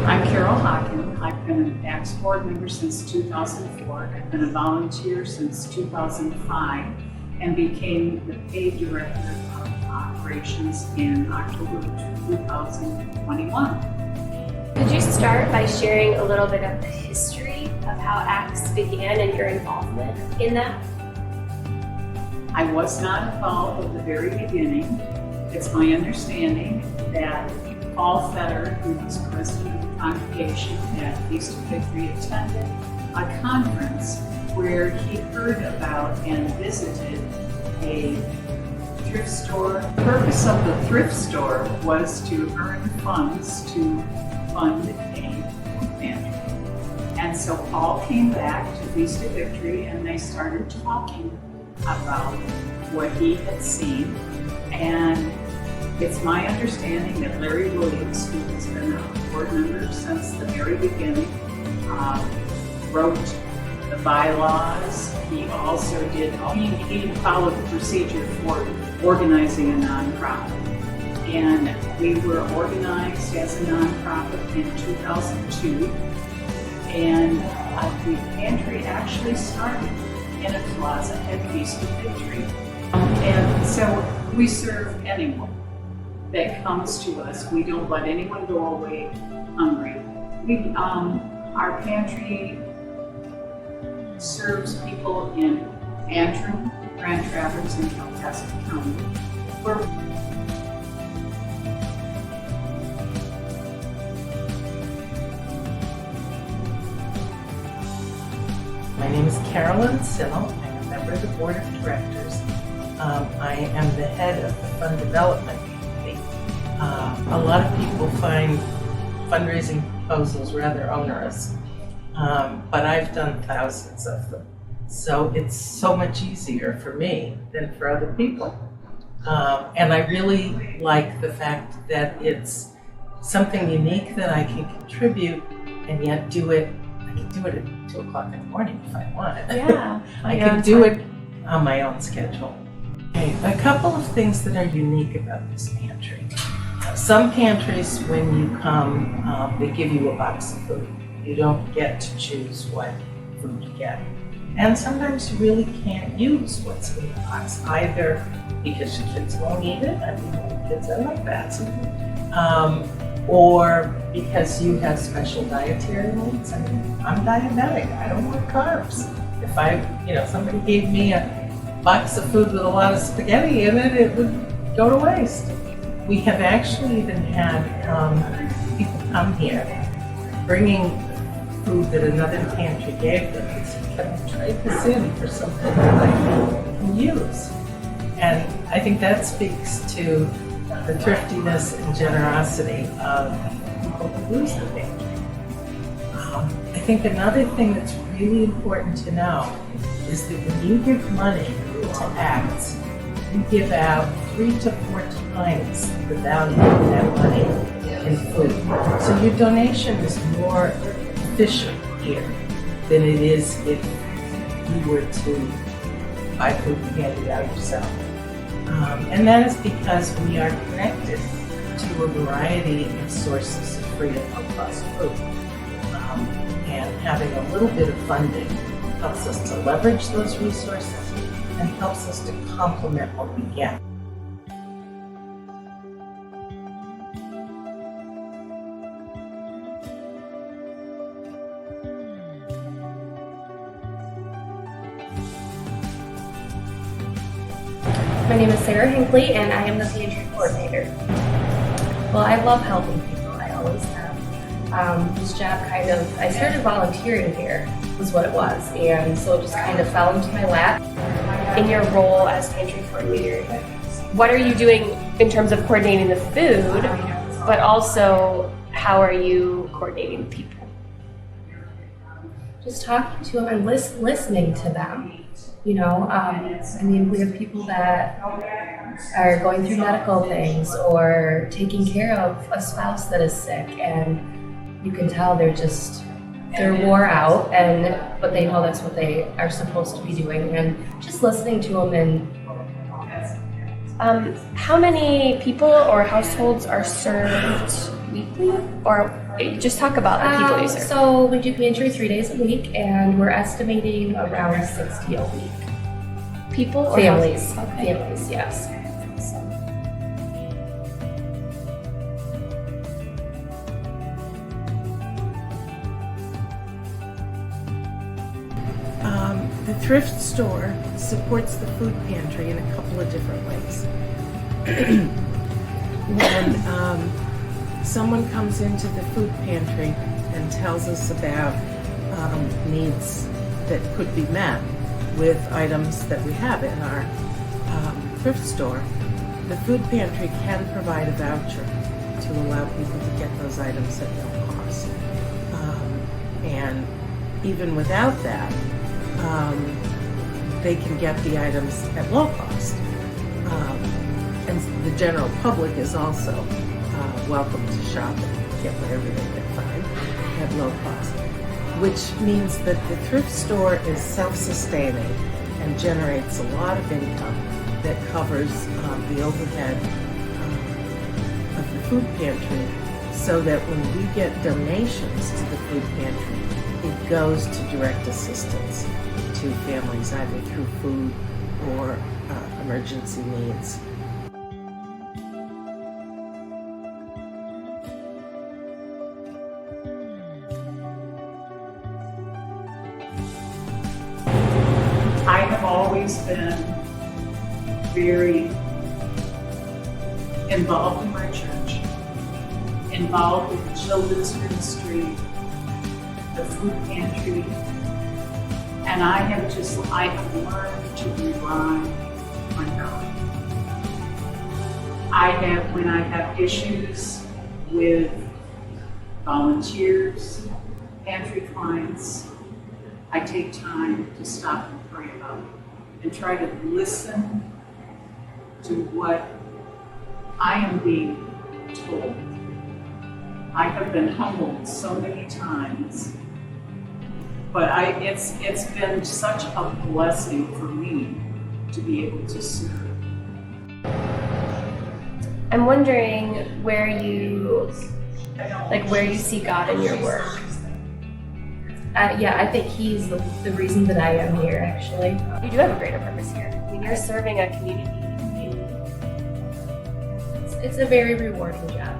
I'm Carol Hawken. I've been an ACTS board member since 2004. I've been a volunteer since 2005 and became the paid director of operations in October 2021. Could you start by sharing a little bit of the history of how ACTS began and your involvement in that? I was not involved at the very beginning. It's my understanding that Paul Fetter, who was president of the congregation at Feast of Victory, attended a conference where he heard about and visited a thrift store. The purpose of the thrift store was to earn funds to fund a food pantry. And so Paul came back to Feast of Victory and they started talking about what he had seen. And it's my understanding that Larry Williams, who has been a board member since the very beginning, wrote the bylaws. He also he followed the procedure for organizing a nonprofit. And we were organized as a nonprofit in 2002. And the pantry actually started in a plaza at Feast of Victory. And so we serve anyone that comes to us. We don't let anyone go away hungry. Our pantry serves people in Antrim, Grand Traverse, and Kalkaska County. My name is Carolyn Sinnell. I'm a member of the board of directors. I am the head of the fund development committee. A lot of people find fundraising proposals rather onerous, but I've done thousands of them. So it's so much easier for me than for other people. And I really like the fact that it's something unique that I can contribute and yet do it. I can do it at 2 o'clock in the morning if I want it. Yeah. I can do it on my own schedule. Okay, a couple of things that are unique about this pantry. Some pantries, when you come, they give you a box of food. You don't get to choose what food you get. And sometimes you really can't use what's in the box, either because your kids won't eat it, I mean, kids are like that, or because you have special dietary needs. I mean, I'm diabetic, I don't want carbs. If somebody gave me a box of food with a lot of spaghetti in it, it would go to waste. We have actually even had people come here bringing food that another pantry gave them and said, "Can I trade this in for something that I can use?" And I think that speaks to the thriftiness and generosity of people who use the pantry. I think another thing that's really important to know is that when you give money to ACTS, you give out 3 to 4 times the value of that money in food. So your donation is more efficient here than it is if you were to buy food and hand it out yourself. And that is because we are connected to a variety of sources of free and low-cost food. And having a little bit of funding helps us to leverage those resources and helps us to complement what we get. My name is Sarah Hinckley and I am the pantry coordinator. Well, I love helping people, I always have. This job I started volunteering here, was what it was, and so it just kind of fell into my lap. In your role as pantry coordinator, what are you doing in terms of coordinating the food, but also how are you coordinating the people? Just talking to them and listening to them. We have people that are going through medical things or taking care of a spouse that is sick, and you can tell they're wore out, but they know that's what they are supposed to be doing, and just listening to them. And how many people or households are served weekly, or Just talk about the people you serve. So we do pantry 3 days a week, and we're estimating around 60 a week. People or Families. houses? Okay. Families, yes. The thrift store supports the food pantry in a couple of different ways. When someone comes into the food pantry and tells us about needs that could be met with items that we have in our thrift store, the food pantry can provide a voucher to allow people to get those items at no cost. And even without that, they can get the items at low cost. And the general public is also welcome to shop and get whatever they can find at low cost, which means that the thrift store is self-sustaining and generates a lot of income that covers the overhead of the food pantry, so that when we get donations to the food pantry, it goes to direct assistance to families, either through food or emergency needs. I have always been very involved in my church, involved with the children's ministry, the food pantry, and I have learned to rely on God. When I have issues with volunteers, pantry clients, I take time to stop and pray about it and try to listen to what I am being told. I have been humbled so many times, but it's been such a blessing for me to be able to serve. I'm wondering where you see God in your work. Yeah, I think he's the reason that I am here, actually. You do have a greater purpose here. I mean, you're serving a community. It's a very rewarding job.